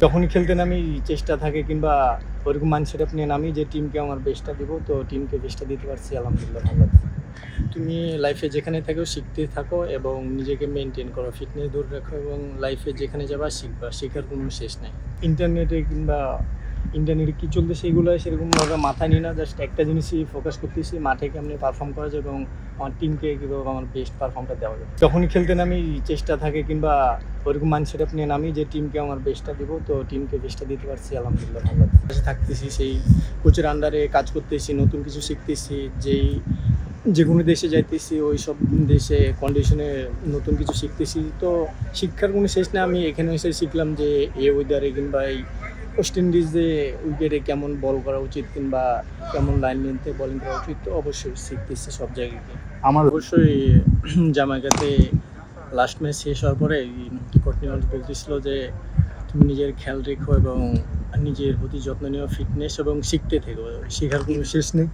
যখনই খেলতে নামি চেষ্টা থাকে কিংবা ওরকম মাইন্ডসেট আপ নিয়ে নামি যে টিমকে আমার বেস্টটা দিব, তো টিমকে বেস্টটা দিতে পারছি আলহামদুলিল্লাহ ভালো লাগছে। তুমি লাইফে যেখানে থাকো শিখতে থাকো এবং নিজেকে মেনটেন করো, ফিটনেস দূর রাখো এবং লাইফে যেখানে যাবা শিখবা, শেখার কোনো শেষ নেই। ইন্টারনেটে কী চলতেছে এগুলো সেরকমভাবে মাথায় নিই না, জাস্ট একটা জিনিসই ফোকাস করতেছি, মাঠে কেমনি পারফর্ম করা যায় এবং আমার টিমকে কীভাবে আমার বেস্ট পারফর্মটা দেওয়া যায়। যখনই খেলতে নামি চেষ্টা থাকে কিংবা ওরকম মাইন্ডসেট আপ নিয়ে নামি যে টিমকে আমার বেস্টটা দিব, তো টিমকে বেস্টটা দিতে পারছি আলহামদুলিল্লাহ ভালো লাগছে। থাকতেছি সেই কোচের আন্ডারে কাজ করতেছি, নতুন কিছু শিখতেছি, যে কোনো দেশে যাইতেছি ওই সব দেশে কন্ডিশনে নতুন কিছু শিখতেছি, তো শিক্ষার কোনো শেষ নেই। আমি এখানে এসে শিখলাম যে এই ওয়েদারে কিংবা এই ওয়েস্ট ইন্ডিজে উইকেটে কেমন বল করা উচিত কিংবা কেমন লাইন লেন্থে বোলিং করা উচিত, তো অবশ্যই শিখতেছি সব জায়গায়। আমার অবশ্যই জামাইকাতে লাস্ট ম্যাচ শেষ হওয়ার পরে কর্টিনাল বলতেছিল যে তুমি নিজের খেয়াল রেখো এবং নিজের প্রতি যত্ন নিও, ফিটনেস এবং শিখতে থেকো, শেখার কোনো শেষ নেই।